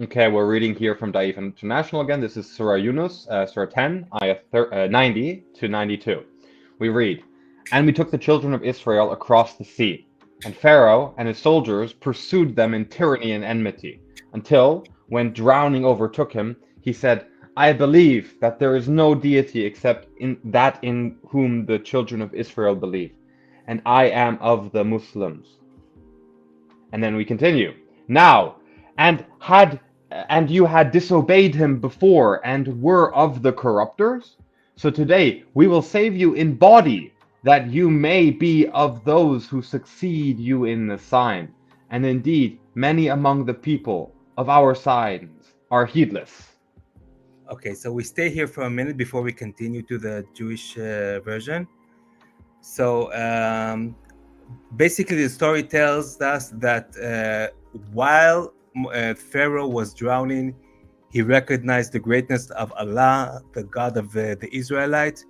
Okay, we're reading here from Daif International again. This is Surah Yunus, Surah 10, ayah 90 to 92. We read, "And we took the children of Israel across the sea, and Pharaoh and his soldiers pursued them in tyranny and enmity, until, when drowning overtook him, he said, I believe that there is no deity except in whom the children of Israel believe, and I am of the Muslims." And then we continue. Now, and had and you had disobeyed him before and were of the corrupters? So today we will save you in body, that you may be of those who succeed you in the sign. And indeed, many among the people of our signs are heedless. Okay, so we stay here for a minute before we continue to the Jewish version. So basically, the story tells us that while Pharaoh was drowning, he recognized the greatness of Allah, the God of the Israelites,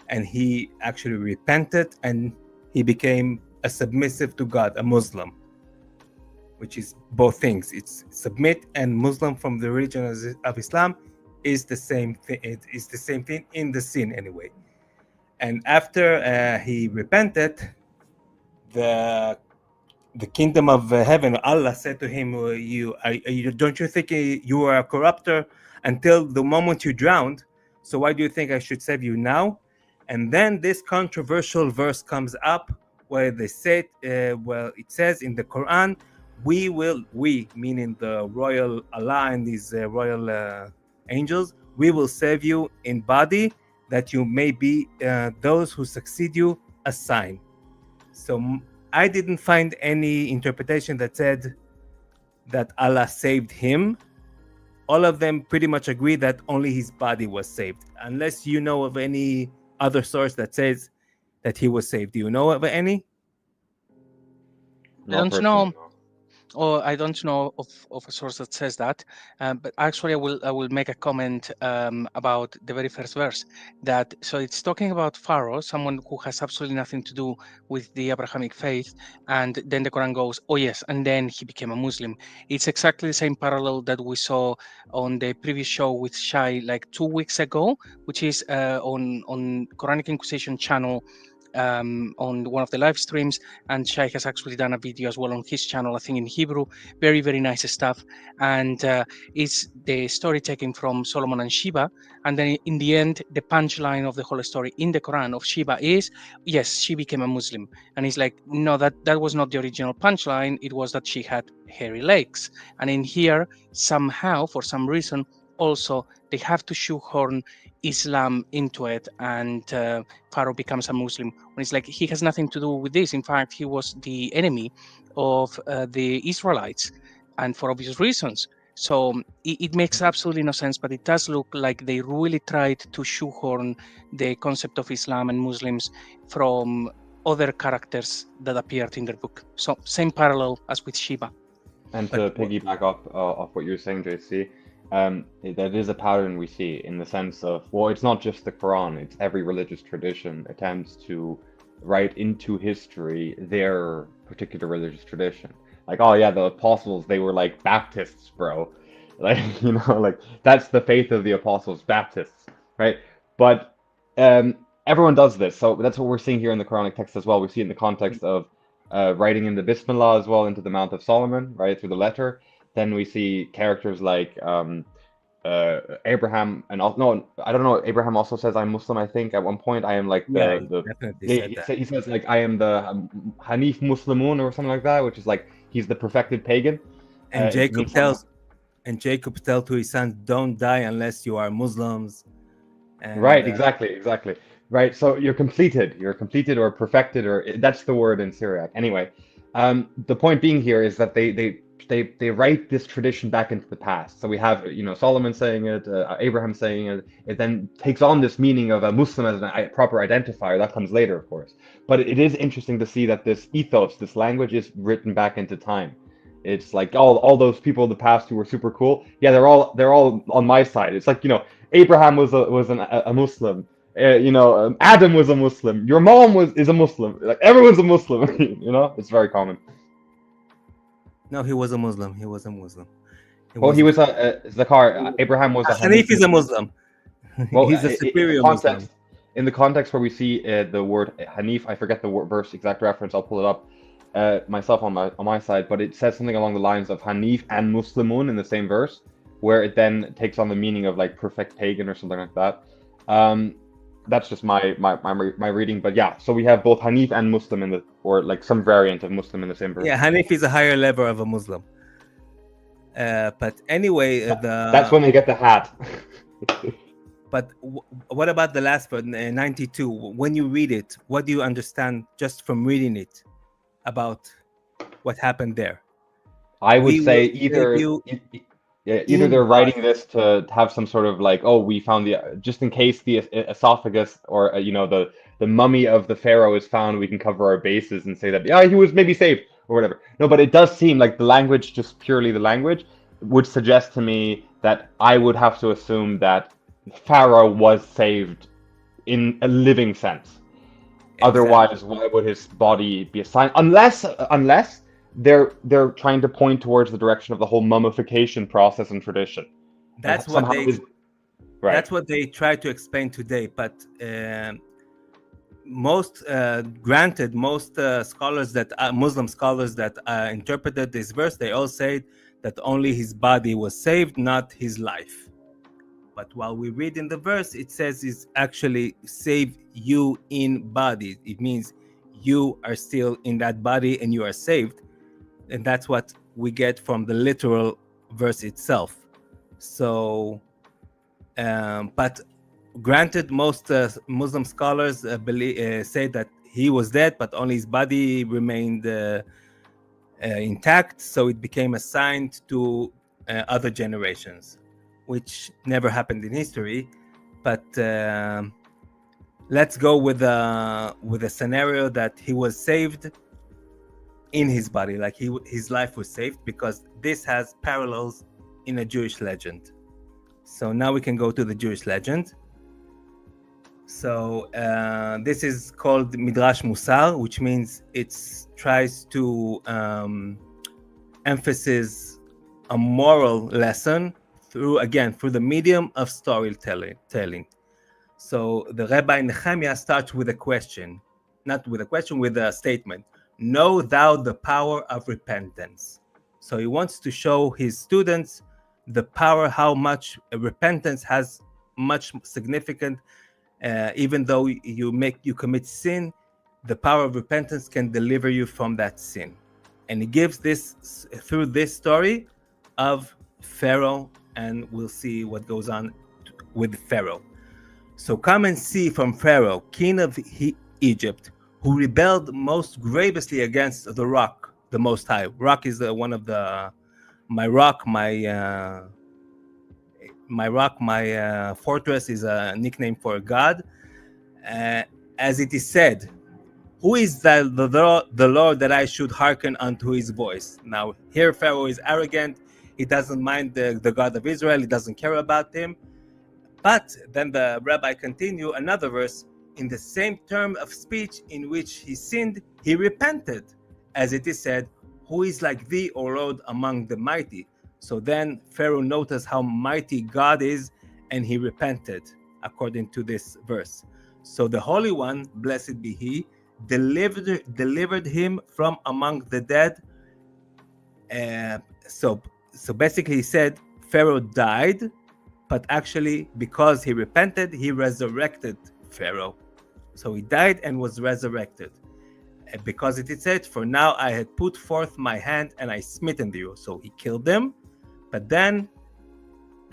and he actually repented and he became a submissive to God, a Muslim, which is both things. It's submit and Muslim from the religion of Islam is the same thing. It is the same thing in the sin anyway. And after he repented, the kingdom of heaven, Allah said to him, don't you think you are a corrupter until the moment you drowned? So why do you think I should save you now? And then this controversial verse comes up where they said, it says in the Quran, we meaning the royal Allah and these royal angels, we will save you in body, that you may be those who succeed you a sign. So I didn't find any interpretation that said that Allah saved him. All of them pretty much agree that only his body was saved, unless you know of any other source that says that he was saved. Do you know of any? I don't know. Or I don't know of a source that says that, but actually I will make a comment about the very first verse. So it's talking about Pharaoh, someone who has absolutely nothing to do with the Abrahamic faith, and then the Quran goes, oh yes, and then he became a Muslim. It's exactly the same parallel that we saw on the previous show with Shai like 2 weeks ago, which is on Quranic Inquisition channel. On one of the live streams, and Shai has actually done a video as well on his channel, I think in Hebrew. Very, very nice stuff. And it's the story taken from Solomon and Sheba. And then in the end, the punchline of the whole story in the Quran of Sheba is, yes, she became a Muslim. And it's like, no, that was not the original punchline. It was that she had hairy legs. And in here, somehow, for some reason, also they have to shoehorn Islam into it, and Pharaoh becomes a Muslim. When it's like he has nothing to do with this. In fact, he was the enemy of the Israelites, and for obvious reasons. So it makes absolutely no sense, but it does look like they really tried to shoehorn the concept of Islam and Muslims from other characters that appeared in their book. So same parallel as with Sheba. And to piggyback off what you're saying, JC, that is a pattern we see in the sense of, well, it's not just the Quran, it's every religious tradition attempts to write into history their particular religious tradition. Like, oh yeah, the apostles, they were like Baptists, bro. Like, you know, like that's the faith of the apostles, Baptists, right? But everyone does this. So that's what we're seeing here in the Quranic text as well. We see it in the context of writing in the Bismillah as well into the Mount of Solomon, right, through the letter. Then we see characters like Abraham, and no, I don't know. Abraham also says, "I'm Muslim." I think at one point, I am like he says like I am the Hanif Muslimun or something like that, which is like he's the perfected pagan. And Jacob tells to his sons, "Don't die unless you are Muslims." And, right, exactly. Right, so you're completed or perfected, or that's the word in Syriac. Anyway, the point being here is that they write this tradition back into the past. So we have, you know, Solomon saying it, Abraham saying it. It then takes on this meaning of a Muslim as a proper identifier. That comes later, of course. But it is interesting to see that this ethos, this language, is written back into time. It's like all those people in the past who were super cool. Yeah, they're all on my side. It's like, you know, Abraham was a Muslim. You know, Adam was a Muslim. Your mom is a Muslim. Like everyone's a Muslim. You know, it's very common. No, he was a Muslim. He was a Muslim. He was a Zakar. Abraham was a Hanif is a Muslim. Well, He's a superior Muslim. in the context where we see the word Hanif, I forget the verse exact reference. I'll pull it up myself on my side, but it says something along the lines of Hanif and Muslimun in the same verse, where it then takes on the meaning of like perfect pagan or something like that. That's just my reading, but yeah. So we have both Hanif and Muslim or like some variant of Muslim in the same verse. Yeah, Hanif is a higher level of a Muslim. But anyway, that's when they get the hat. But what about the last verse, 92? When you read it, what do you understand just from reading it about what happened there? I would say either they're writing this to have some sort of like, oh, we found just in case the esophagus or the mummy of the Pharaoh is found, we can cover our bases and say that he was maybe saved or whatever. No, but it does seem like the language, just purely the language, would suggest to me that I would have to assume that Pharaoh was saved in a living sense. Exactly. Otherwise, why would his body be assigned? Unless they're trying to point towards the direction of the whole mummification process and tradition. That's what that's what they try to explain today. But most scholars Muslim scholars that interpreted this verse, they all say that only his body was saved, not his life. But while we read in the verse, it says it's actually save you in body. It means you are still in that body and you are saved. And that's what we get from the literal verse itself. So, but granted, most Muslim scholars say that he was dead, but only his body remained intact. So it became assigned to other generations, which never happened in history. But let's go with a scenario that he was saved in his body, like his life was saved, because this has parallels in a Jewish legend. So now we can go to the Jewish legend. So this is called Midrash Musar, which means it tries to emphasize a moral lesson through the medium of storytelling. So the Rabbi Nehemiah starts with a question, with a statement. Know thou the power of repentance. So he wants to show his students the power, how much repentance has much significant. Even though you commit sin, the power of repentance can deliver you from that sin. And he gives this through this story of Pharaoh, and we'll see what goes on with Pharaoh. So come and see from Pharaoh, king of Egypt, who rebelled most grievously against the rock, the Most High. Rock is one of my fortress is a nickname for God. As it is said, who is the Lord that I should hearken unto his voice? Now, here Pharaoh is arrogant. He doesn't mind the God of Israel. He doesn't care about him. But then the rabbi continue another verse. In the same term of speech in which he sinned, he repented. As it is said, who is like thee, O Lord, among the mighty? So then Pharaoh noticed how mighty God is, and he repented, according to this verse. So the Holy One, blessed be he, delivered him from among the dead. So basically he said Pharaoh died, but actually because he repented, he resurrected Pharaoh. So he died and was resurrected. Because it is said, for now I had put forth my hand and I smitten you. So he killed him. But then,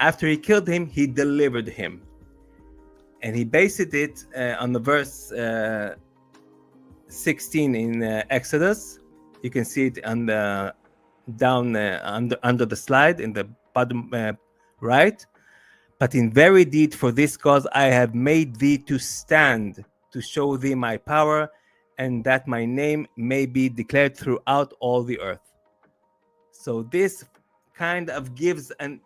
after he killed him, he delivered him. And he based it on the verse 16 in Exodus. You can see it on the down under the slide in the bottom right. But in very deed, for this cause I have made thee to stand, to show thee my power, and that my name may be declared throughout all the earth. So this kind of gives an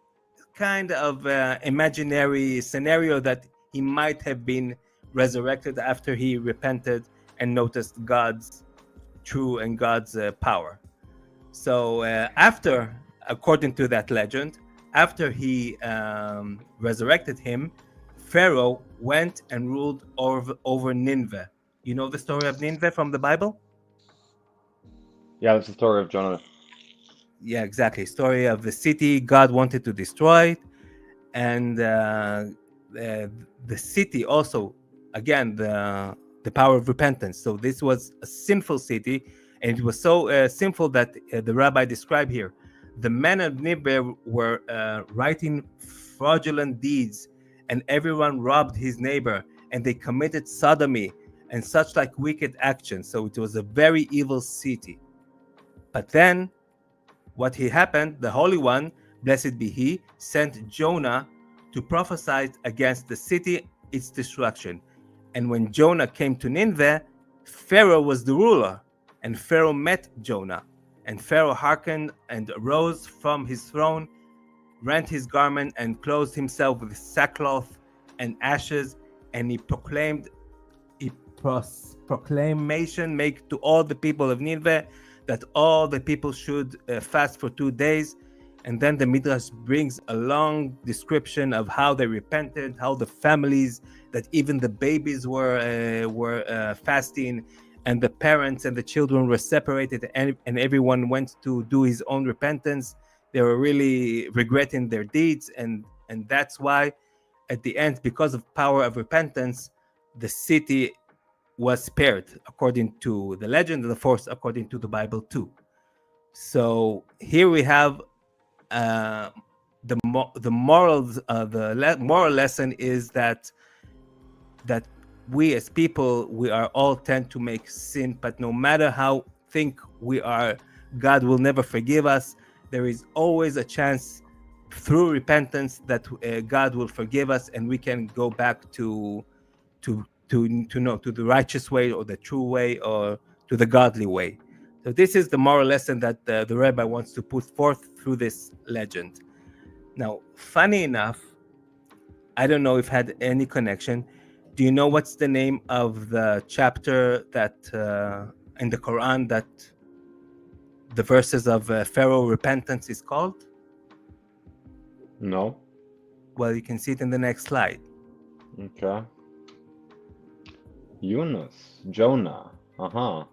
kind of imaginary scenario that he might have been resurrected after he repented and noticed God's true and God's power. So after according to that legend, after he resurrected him, Pharaoh went and ruled over Nineveh. You know the story of Nineveh from the Bible? Yeah, that's the story of Jonah. Yeah, exactly. Story of the city God wanted to destroy it, and the city also, again, the power of repentance. So this was a sinful city, and it was so sinful that the rabbi described here, the men of Nineveh were writing fraudulent deeds, and everyone robbed his neighbor, and they committed sodomy and such like wicked actions. So it was a very evil city. But then what happened, the Holy One, blessed be he, sent Jonah to prophesy against the city, its destruction. And when Jonah came to Nineveh, Pharaoh was the ruler, and Pharaoh met Jonah. And Pharaoh hearkened and arose from his throne, rent his garment, and clothed himself with sackcloth and ashes, and he proclaimed proclamation make to all the people of Nineveh that all the people should fast for 2 days. And then the Midrash brings a long description of how they repented, how the families, that even the babies were fasting, and the parents and the children were separated, and everyone went to do his own repentance. They were really regretting their deeds, and that's why at the end, because of power of repentance, the city was spared according to the legend, and of course according to the Bible too. So here we have the moral lesson is that we as people, we are all tend to make sin, but no matter how think we are, God will never forgive us. There is always a chance through repentance that God will forgive us, and we can go back to the righteous way, or the true way, or to the godly way. So this is the moral lesson that the rabbi wants to put forth through this legend. Now, funny enough, I don't know if it had any connection. Do you know what's the name of the chapter that in the Quran that the verses of Pharaoh repentance is called? No. Well, you can see it in the next slide. Okay. Yunus. Jonah. Uh-huh.